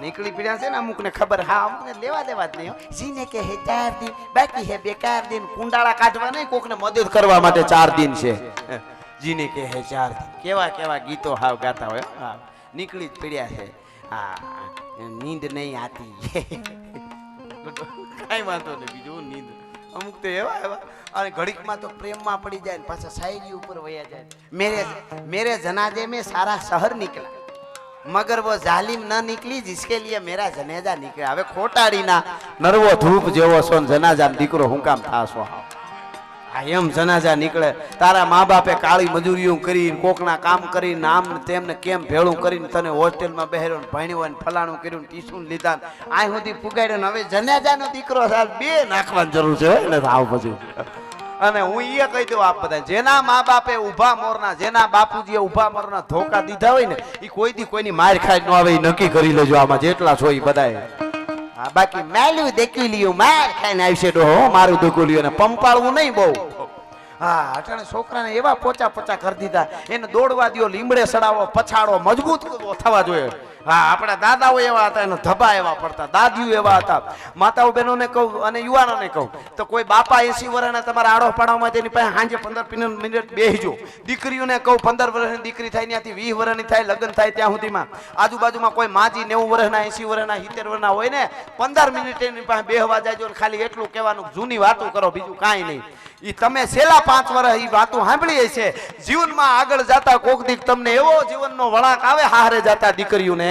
નીકળી પડ્યા છે ને અમુક ને ખબર, હા અમુક ને લેવા દેવા જ નહીં. જીને કે હે 4 દિન બાકી હે બેકાર દિન, કુંડાળા કાઢવા નહીં, કોકને મદદ કરવા માટે 4 દિન છે. જીને કે હે 4 દિન, કેવા કેવા ગીતો હાવ ગાતા હોય. હા નીકળી જ પડ્યા છે. હા નીંદ નહીં આતી. કઈ વાંધો નહીં, બીજું નીંદ અમુક તો એવા અને ઘડીકમાં તો પ્રેમમાં પડી જાય ને પાછા શાયરી ઉપર વયા જાય. મેરે જનાजे में सारा शहर निकला मगर वो जालिम न निकली जिसके लिए मेरा जनेजा निकला. હવે ખોટાડીના નરવો ધૂપ જેવો છો જનાજા દીકરો હું કામ થાશો. આ એમ જનાજા નીકળે. તારા મા બાપે કાળી મજૂરીઓ કરીને કોકના કામ કરીને આમ તેમને કેમ ભેળું કરીને તને હોસ્ટેલમાં બેહર્યો ને ભણ્યો હોય ને ફલાણું કર્યું ને ટ્યુશન લીધા આ સુધી પુગાડ્યો ને હવે જનાજાનો દીકરો બે નાખવાની જરૂર છે એટલે આવ પછી. અને હું એ કહી દઉં આપ બધા, જેના મા બાપે ઉભા મોરના, જેના બાપુજીએ ઉભા મોરના ધોકા દીધા હોય ને એ કોઈ દી કોઈની માર ખાઈ ન આવે એ નક્કી કરી લેજો. આમાં જેટલા છો એ બધાએ. હા બાકી મેલ્યું દેખ્યું લ્યું માર ખાઈને આવશે ડોહો, મારું દુખું લ્યું ને પંપાળવું નહીં બહુ. હા અટાણે છોકરાને એવા પોચા પોચા કરી દીધા, એને દોડવા દો, લીમડે સડાવો, પછાડો, મજબૂત થવા જોઈએ. હા આપણા દાદાઓ એવા હતા, એનો ધબા એવા પડતા, દાદીઓ એવા હતા. માતાઓ બહેનોને કહું અને યુવાનોને કહું તો કોઈ બાપા 80 વર્ષના તમારા આડો પાડવામાં તેની પાસે સાંજે 15 મિનિટ બેસજો. દીકરીઓને કહું 15 વર્ષની દીકરી થાય ત્યાંથી 20 વર્ષની થાય લગ્ન થાય ત્યાં સુધીમાં આજુબાજુમાં કોઈ માજી 90 વર્ષના 80 વર્ષના 70 વર્ષના હોય ને 15 મિનિટ એની પાસે બેહવા જાયજો. ખાલી એટલું કહેવાનું જૂની વાતો કરો, બીજું કાંઈ નહીં. ઈ તમે છેલ્લા 5 વર્ષ ઈ વાતો સાંભળી છે. જીવનમાં આગળ જતા કોક દીક તમને એવો જીવનનો વળાંક આવે હારે જતા દીકરીઓને,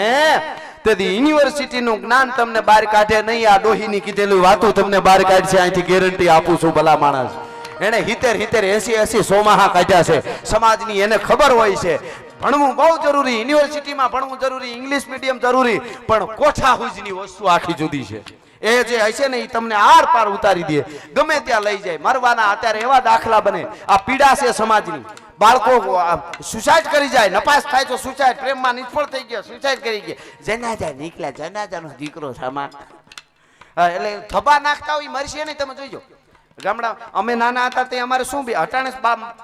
તેથી યુનિવર્સિટીનું જ્ઞાન તમને બહાર કાઢે નહીં. આ ડોહીની કીધેલી વાતો તમને બહાર કાઢશે, અહીંથી ગેરંટી આપું છું. ભલા માણસ એને 70 80 સોમાહા કાઢ્યા છે સમાજની, એને ખબર હોય છે. ભણવું બહુ જરૂરી, યુનિવર્સિટીમાં ભણવું જરૂરી, ઇંગ્લિશ મીડિયમ જરૂરી, પણ કોઠા હુજની વસ્તુ આખી જુદી છે. એ જે હશે ને એ તમને આર પાર ઉતારી દે, ગમે ત્યાં લઈ જાય. મરવાના અત્યારે એવા દાખલા બને. આ પીડા છે સમાજની. બાળકો સુસાઇડ કરી જાય, નપાસ થાય તો સુસાઇડ, પ્રેમમાં નિષ્ફળ થઈ ગયા સુસાઇડ કરી ગયા. જનાજા નીકળ્યા, જનાજાનો દીકરો સામા. એટલે થબા નાખતા હોય મરશે નહીં. તમે જોઈજો ગામડા અમે નાના હતા તે અમારે શું બી અટાણે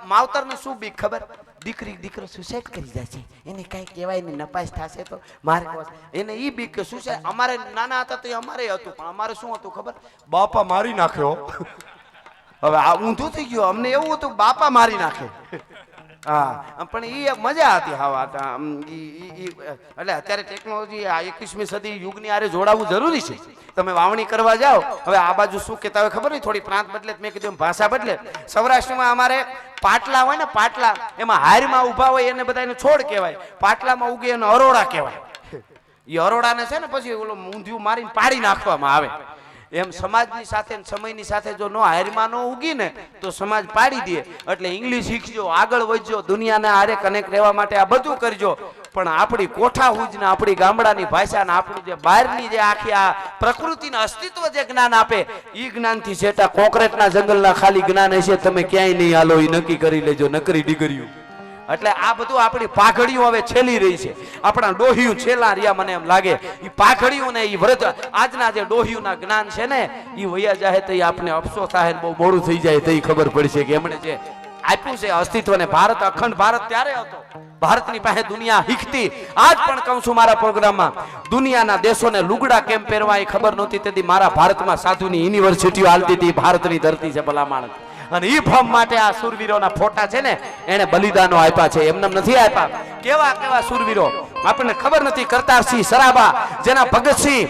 માવતરને શું બી ખબર, દીકરી દીકરો સુસાઇડ કરી જાય છે, એને કઈ કહેવાય નહીં, નપાસ થશે તો મારે એને ઈ બીક કે સુસાઇડ. અમારે નાના હતા તો અમારે હતું, પણ અમારે શું હતું ખબર, બાપા મારી નાખ્યો. હવે આ ઊંધું થઈ ગયું, અમને એવું હતું બાપા મારી નાખે. હા પણ એ મજા હતી. હા એટલે અત્યારે ટેકનોલોજી આ 21મી સદી યુગની આરે જોડાવવું જરૂરી છે. તમે વાવણી કરવા જાઓ, હવે આ બાજુ શું કહેતા હોય ખબર નહીં, થોડી પ્રાંત બદલે, મેં કીધું ભાષા બદલે. સૌરાષ્ટ્રમાં અમારે પાટલા હોય ને, પાટલા એમાં હારમાં ઊભા હોય એને બધા એને છોડ કહેવાય, પાટલામાં ઉગે એને અરોડા કહેવાય. એ અરોડાને છે ને પછી ઓલો ઊંધિયું મારીને પાડી નાખવામાં આવે. એમ સમાજની સાથે સમયની સાથે જો હારમાં ન ઉગી ને તો સમાજ પાડી દે. એટલે ઇંગ્લિશ શીખજો, આગળ વધજો, દુનિયાના હારે કનેક્ટ રહેવા માટે આ બધું કરજો. પણ આપણી કોઠા હુજ ને આપણી ગામડાની ભાષા ને આપણું જે બહારની જે આખી આ પ્રકૃતિના અસ્તિત્વ જે જ્ઞાન આપે એ જ્ઞાનથી છેટા કોન્ક્રીટના જંગલના ખાલી જ્ઞાન હશે તમે ક્યાંય નહીં હાલો, એ નક્કી કરી લેજો. નકરી ડિગ્રીઓ એટલે આ બધું આપણી પાઘડીઓ હવે છેલી રહી છે. આપણા ડોહિયું છેલા રહ્યા મને એમ લાગે. એ પાઘડીઓ ને એ વ્રત આજના જે ડોહિયુંના જ્ઞાન છે ને એ વયા જાય તો આપણે અફસોસ થાય, બહુ મોડું થઈ જાય તો ખબર પડશે કે એમણે જે આપ્યું છે અસ્તિત્વને. ભારત અખંડ ભારત ત્યારે હતો, ભારતની પાસે દુનિયા હીખતી. આજ પણ કહું છું મારા પ્રોગ્રામમાં, દુનિયાના દેશોને લુગડા કેમ પહેરવા એ ખબર નહોતી, તેથી મારા ભારતમાં સાધુની યુનિવર્સિટીઓ હાલતી હતી. ભારતની ધરતી છે ભલા માણસ. અને ઈ ફોર્મ માટે આ સુરવીરોના ફોટા છે ને એને બલિદાનો આપ્યા છે, એમને નથી આપ્યા. કેવા કેવા સુરવીરો આપણને ખબર નથી. કરતારસિંહ સરાબા, જેના ભગતસિંહ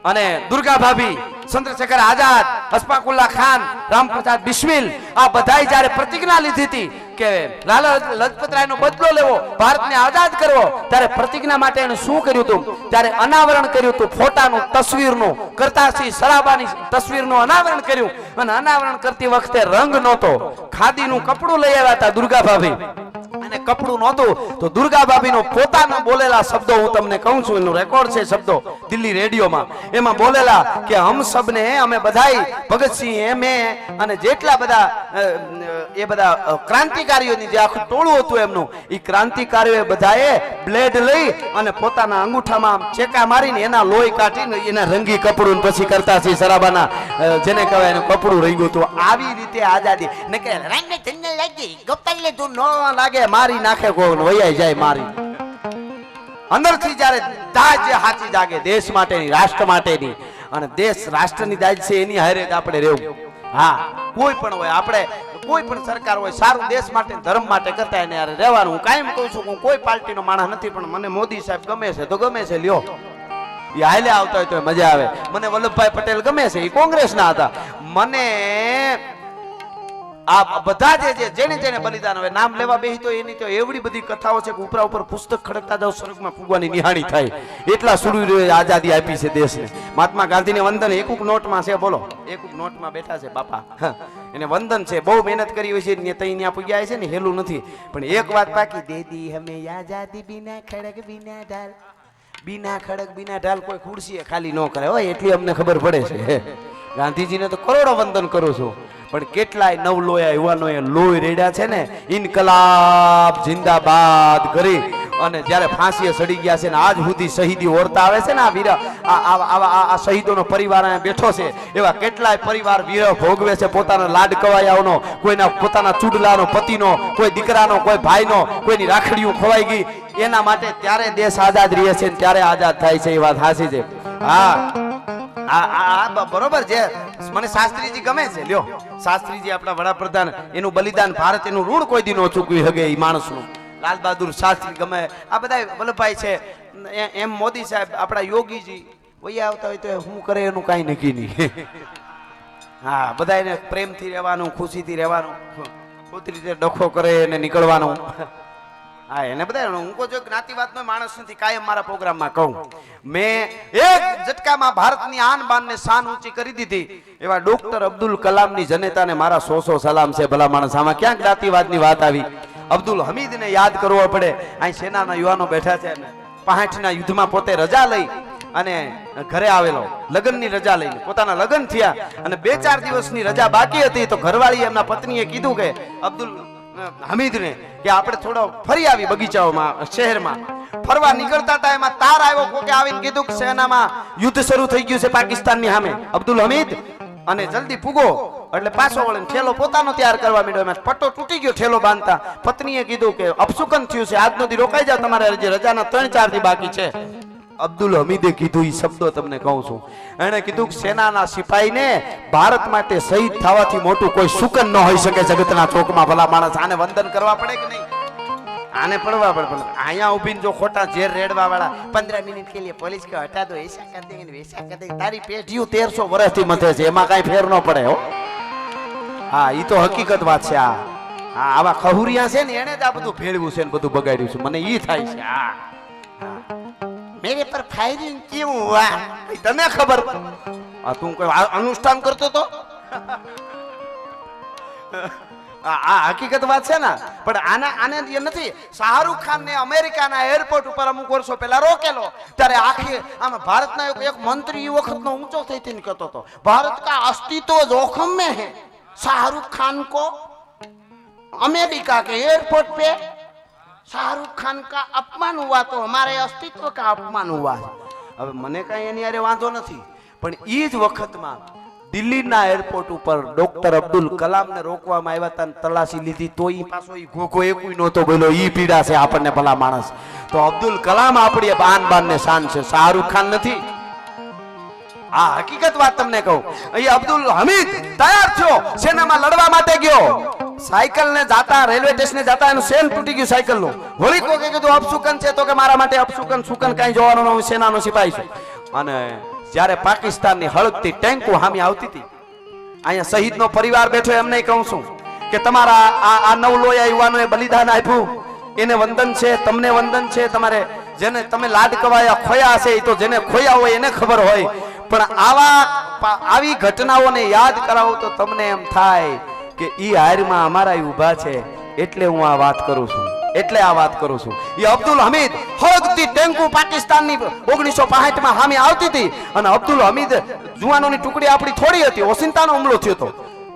અને દુર્ગા ભાભી, ચંદ્રશેખર આઝાદ, અશફાકુલ્લા ખાન, રામપ્રસાદ બિસ્મિલ, આ બધાય જ્યારે પ્રતિજ્ઞા લીધી હતી કે લાલા લજપતરાયનો બદલો લેવો, ભારતને આઝાદ કરવો, ત્યારે પ્રતિજ્ઞા માટે એને શું કર્યું હતું? ત્યારે અનાવરણ કર્યું હતું ફોટાનું, તસવીરનું. કરતારસિંહ સરાબાની તસવીરનું અનાવરણ કર્યું. અને અનાવરણ કરતી વખતે રંગ નહોતો, ખાદીનું કપડું લઈ આવ્યા હતા દુર્ગા ભાભી. અને કપડું નહોતું તો દુર્ગા ભાભીનો પોતાના બોલેલા શબ્દો હું તમને કહું છું, એનું રેકોર્ડ છે શબ્દો દિલ્હી રેડિયોમાં. એમાં બોલેલા કે હમ સબને, અમે બધાય, ભગતસિંહ મેં અને જેટલા બધા એ બધા ક્રાંતિકારીઓની જે આખું ટોળું હતું એમનું, એ ક્રાંતિકારીઓએ બધાએ બ્લેડ લઈ અને પોતાના અંગૂઠામાં ચેકા મારીને એના લોહી કાઢીને એના રંગી કપડું પછી કરતારસિંહ સરાબાના જેને કહેવાય એનું કપડું રહી ગયું હતું. આવી રીતે આઝાદી ને કે રંગ ચંદન લાગી ગોપાલ તું ન લાગે, મારી નાખે કોઈ વૈયા જાય મારી. અંદરથી જ્યારે દાજ હાચી જાગે દેશ માટેની, રાષ્ટ્ર માટેની, અને દેશ રાષ્ટ્રની દાજ છે એની હારે જ આપણે રહેવું. હા, કોઈ પણ હોય, આપણે કોઈ પણ સરકાર હોય, સારું દેશ માટે ધર્મ માટે કરતા એને યાર રહેવાનું. હું કાયમ કહું છું, હું કોઈ પાર્ટીનો માણસ નથી, પણ મને મોદી સાહેબ ગમે છે તો ગમે છે, લ્યો એ હાલે આવતા હોય તો મજા આવે. મને વલ્લભભાઈ પટેલ ગમે છે, એ કોંગ્રેસના હતા. મને આ બધા જેને જેને બલિદાન, હવે નામ લેવા બેહી તો એની તો એવડી બધી કથાઓ છે કે ઉપરા ઉપર પુસ્તક ખડકતા જાવ સ્વર્ગમાં ફૂગવાની નિહાણી થાય એટલા સુરવીરોએ આઝાદી આપી છે દેશને. મહાત્મા ગાંધીને વંદન એકુક નોટમાં છે, બોલો એકુક નોટમાં બેઠા છે બાપા, એને વંદન છે. બહુ મહેનત કરી હોય છે ને ત્યાં પૂગ્યા છે ને, હેલું નથી. પણ એક વાત બાકી, દેદી હમે આઝાદી બિના ખડક બિના ઢાલ, બિના ખડક બિના ઢાલ કોઈ ખુરશીએ ખાલી ન કરે હોય, એટલી અમને ખબર પડે છે. ગાંધીજીને તો કરોડો વંદન કરું છું, પણ કેટલાય નવલોયા યુવાનોએ લોહી રેડ્યા છે ને, ઇન્કલાબ જિંદાબાદ કરી અને જ્યારે ફાંસીએ સડી ગયા છે ને આજ સુધી શહીદી ઓરતા આવે છે ને, આ વીરા આ શહીદોનો પરિવાર અહીંયા બેઠો છે, એવા કેટલાય પરિવાર વીર ભોગવે છે પોતાના લાડ કવાયાઓનો, કોઈના પોતાના ચૂડલાનો પતિનો, કોઈ દીકરાનો, કોઈ ભાઈનો, કોઈની રાખડીઓ ખોવાઈ ગઈ. એના માટે ત્યારે દેશ આઝાદ રહે છે, ત્યારે આઝાદ થાય છે, એ વાત સાચી છે. હા, બરોબર છે. મને શાસ્ત્રીજી ગમે છે, લ્યો શાસ્ત્રીજી આપણા વડાપ્રધાન, એનું બલિદાન ભારત એનું ઋણ કોઈ દી ન ચૂકવી શકે એ માણસનું. લાલ બહાદુર શાસ્ત્રી ગમે, આ બધા વલ્લભભાઈ છે, એમ મોદી સાહેબ, આપણા યોગીજી વૈયા આવતા હોય તો શું કરે એનું કાંઈ નક્કી નહીં. હા, બધા એને પ્રેમથી રહેવાનું, ખુશીથી રહેવાનું, ખોટી રીતે ડખો કરે એને નીકળવાનું. હા, એને બધા હું કોઈ જો જ્ઞાતિવાદનો માણસ નથી, કાયમ મારા પ્રોગ્રામમાં કહું. મેં એક ઝટકામાં ભારતની આન બાન ને શાન ઊંચી કરી દીધી એવા ડોક્ટર અબ્દુલ કલામની જનતાને મારા 100 સલામ છે. ભલા માણસ, આમાં ક્યાં જ્ઞાતિવાદની વાત આવી? અબ્દુલ હમીદને યાદ કરવો પડે. અહીં સેનાના યુવાનો બેઠા છે, 65ના યુદ્ધમાં પોતે રજા લઈ અને ઘરે આવેલો, લગ્નની રજા લઈને પોતાના લગ્ન થયા અને 2-4 દિવસની રજા બાકી હતી તો ઘરવાળી એમના પત્નીએ કીધું કે અબ્દુલ હમીદને કે આપણે થોડો ફરી આવી બગીચાઓમાં, શહેરમાં ફરવા નીકળતા હતા. એમાં તાર આવ્યો, કોકે આવીને કીધું કે સેનામાં યુદ્ધ શરૂ થઈ ગયું છે પાકિસ્તાનની સામે. અબ્દુલ હમીદ અને જલ્દી પૂગો એટલે પાછો વળીને ઠેલો પોતાનો તૈયાર કરવા માંડ્યો. એમાં પટ્ટો તૂટી ગયો ઠેલો બાંધતા. પત્નીએ કીધું કે અપશુકન થયું છે, આજનો દી રોકાઈ જાવ, તમારે જે રજાના 3-4 દી બાકી છે. અબ્દુલ હમીદે કીધું એ શબ્દો તમને કહું છું. એણે કીધું કે સેનાના સિપાહીને ભારત માટે શહીદ થવાથી મોટું કોઈ સુકન ન હોઈ શકે જગતના ચોકમાં. ભલા માણસ, આને વંદન કરવા પડે કે નહીં? આને પડવા પડે. પણ અહીંયા ઉભીને જો ખોટા ઝેર રેડવા વાળા 15 મિનિટ કે લીએ પોલીસ કે હટા દો, એસા કર દેંગે વૈસા કર દેંગે, તારી પેઢીઓ 1300 વર્ષથી મથે છે, એમાં કાંઈ ફેર ન પડે હો. હા, ઈ તો હકીકત વાત છે. આ આવા ખહુરિયા છે ને એને જ આ બધું ભેળવ્યું છે ને બધું બગાડ્યું છે, મને ઈ થાય છે. હા, મેરે પર ફાયરિંગ ક્યું હુઆ, તને ખબર? તું કોઈ અનુષ્ઠાન કરતો તો? આ હકીકત વાત છે ને. પણ આને નથી. શાહરુખ ખાન ને અમેરિકાના એરપોર્ટ ઉપર અમુક વર્ષો પહેલા રોકેલો, ત્યારે આખી આમાં ભારતના એક મંત્રી એ વખતનો ઊંચો થઈને કહેતો હતો, ભારત કા અસ્તિત્વ જોખમ में है, शाहरुख खान को अमेरिका के एयरपोर्ट पे शाहरुख खान का अपमान हुआ तो हमारे अस्तित्व का अपमान हुआ. હવે મને કઈ એની આરે વાંધો નથી, પણ ઈ જ વખતમાં દિલ્હીના એરપોર્ટ ઉપર ડોક્ટર અબ્દુલ કલામને રોકવામાં આવ્યા હતા, તલાશી લીધી તો ઈ પાછો ઈ ઘોઘો એકુય નહોતો બોલ્યો. ઈ પીડા છે આપણને ભલા માણસ. તો અબ્દુલ કલામ આપણી બાન ને શાન છે, શાહરુખ ખાન નથી. આ હકીકત વાત તમને કહું. અહીં અબ્દુલ હમીદ તૈયાર થયો, સેનામાં લડવા માટે ગયો. સાયકલ ને જાતા, રેલવે સ્ટેશને જાતા એનું સેન તૂટી ગયું સાયકલ નું. વળી કોકે કીધું અપશુકન છે, તો કે મારા માટે અપશુકન સુકન કઈ જોવાનું ન, હું સેનાનો સિપાહી છું. અને જ્યારે પાકિસ્તાનની હળગતી ટેન્કો સામે આવતી હતી, અહીંયા શહીદનો પરિવાર બેઠો, એમને કહું છું કે તમારા આ નવલોયા યુવાનોએ બલિદાન આપ્યું, એને વંદન છે, તમને વંદન છે. તમારે જેને તમે લાડ કવાયા ખોયા હશે, એ તો જેને ખોયા હોય એને ખબર હોય. પણ આવી ઘટનાઓને યાદ કરાવો તો તમને એમ થાય કે ઈ હારમાં અમારા ઊભા છે, એટલે હું આ વાત કરું છું. એ અબ્દુલ હમીદ હળગતી ટેન્કો પાકિસ્તાનની 1965 માં સામે આવતી હતી અને અબ્દુલ હમીદ જુવાનોની ટુકડી આપણી થોડી હતી, ઓસિંતાનો હુમલો થયો હતો.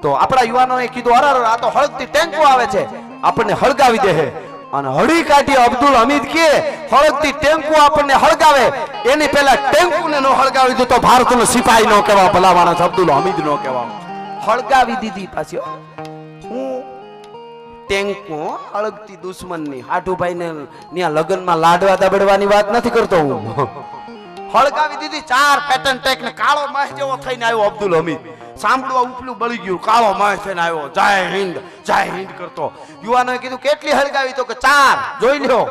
તો આપણા યુવાનોએ કીધું, અરે આ તો હળગતી ટેન્કો આવે છે, આપણને હળગાવી દે. અને હળી કાઢી અબ્દુલ હમીદ કે હળગતી ટેન્કો આપણને હળગાવે, એની પહેલા ટેન્કોને નો હળગાવી દો તો ભારતનો સિપાહી નો કહેવા, ભલા માણસ અબ્દુલ હમીદ નો કહેવા. હળગાવી દીધી પાછી. હું ટેન્કો અળગતી દુશ્મનની હાટુભાઈ ને ત્યાં લગ્નમાં લાડવા દબડવાની વાત નથી કરતો હું. હળગાવી દીધી 4 પેટર્ન ટેક ને કાળો માહ જેવો થઈને આવ્યો અબ્દુલ હમીદ. સાંભળવા ઉપલું બળી ગયું, કાળો માહ થઈને આવ્યો, જય હિન્દ કરતો. યુવાનોએ કીધું કેટલી હળગાવી? તો કે 4 જોઈ લ્યો.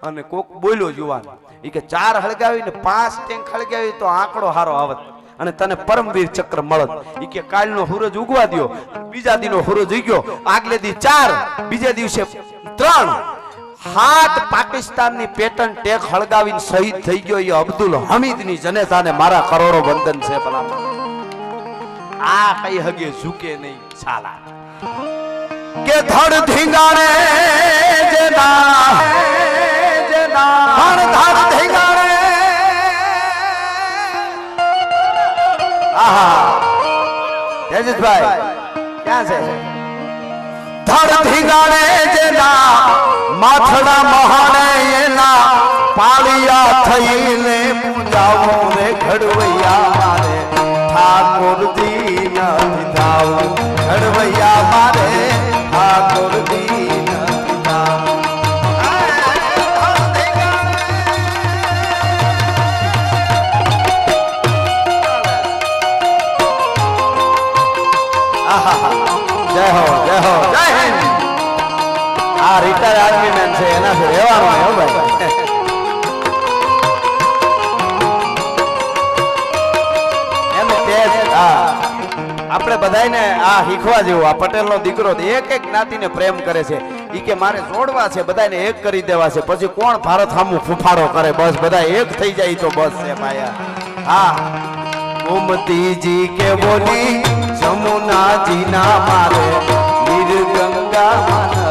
અને કોક બોલ્યો યુવાન, ઈ કે 4 હળગાવીને 5 ટેન્ક હળગાવી તો આંકડો હારો આવત અને તને પરમવીર ચક્ર મળત. ઈ કે કાલનો સૂરજ ઉગવા દ્યો. બીજા દીનો સૂરજ ઉગ્યો, આગલે દી 4, બીજે દિવસે 3. 7 પાકિસ્તાનની પેટર્ન ટેક હળગાવીને શહીદ થઈ ગયો એ અબ્દુલ હમીદની જનેતાને મારા કરોડો વંદન છે. ભલા આ કઈ હગે ઝૂકે નહીં સાલા. કે ધડ ધીંગાણે જેના ધડ ધીંગાણે આહા તેજસભાઈ ક્યાં છે? ધડ ધીંગાણે જેના માથડા મહાણે એના પાળિયા થઈને પૂજાવો રે ઘડવૈયા મારે ઠાકોરજી નથી જાવું. ઘડવૈયા મારે ઠાકોરજી નથી જાવું. જય હો જય હો જય હિન્દ. આ રિટાયર આર્મી મેન છે, એનાથી રહેવાનું હો ભાઈ. એમ તેજ આપણે બધાને આ શીખવા જેવું. આ પટેલનો દીકરો એક જ્ઞાતિને પ્રેમ કરે છે. ઈ કે મારે જોડવા છે, બધાને એક કરી દેવા છે. પછી કોણ ભારત સામું ફૂફાડો કરે? બસ બધા એક થઈ જાય તો બસ છે ભાયા. હા ગોમતીજી કે બોલી જમુનાજી ના મારે નીર ગંગા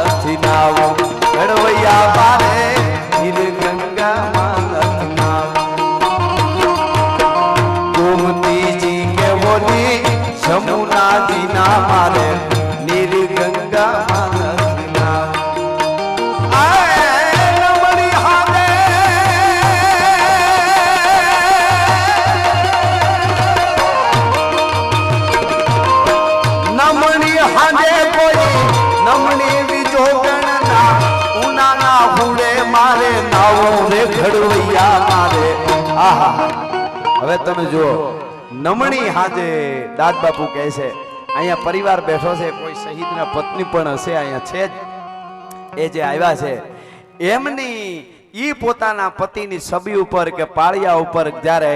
નથી નાવો. ઘડવૈયા મારે નીર ગંગા નથી નાવો. ગોમતીજી કે બોલી જમુનાજી ના મારે નીર ગંગા નથી નાવો. હવે તમે જુઓ, નમણી હાજે દાદ બાપુ કહે છે. અહીંયા પરિવાર બેઠો છે, કોઈ શહીદના પત્ની પણ હશે અહીંયા છે જ. એ જે આવ્યા છે એમની ઈ પોતાના પતિની છબી ઉપર કે પાળિયા ઉપર જ્યારે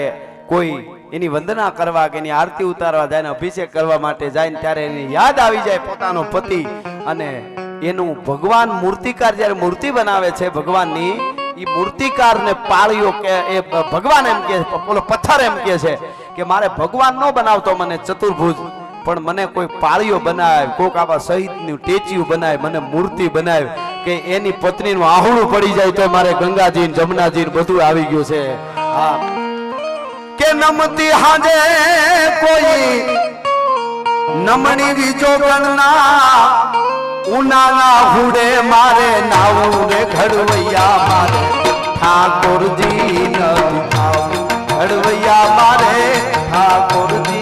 કોઈ એની વંદના કરવા કે એની આરતી ઉતારવા જાય ને અભિષેક કરવા માટે જાય ને ત્યારે એની યાદ આવી જાય પોતાનો પતિ. અને એનું ભગવાન મૂર્તિકાર જ્યારે મૂર્તિ બનાવે છે ભગવાનની, ઈ મૂર્તિકાર ને પાળિયો કે એ ભગવાન એમ કે, ઓલો પથ્થર એમ કે છે કે મારે ભગવાન નો બનાવતો મને ચતુર્ભુજ, પણ મને કોઈ પાળિયો બનાવે, કોક આવા શહીદનું ટેચ્યુ બનાવે, મને મૂર્તિ બનાવે કે એની પત્નીનું આહુડું પડી જાય તો મારે ગંગાજી ને જમનાજી ને બધું આવી ગયું છે. હા કે નમતી હાજે કોઈ નમણી બીજો ગણના ઉનાના હુડે મારે નાવું રે ઘડવૈયા મારે ઠાકોરજી નથી થાવું. ઘડવૈયા મારે ઠાકોરજી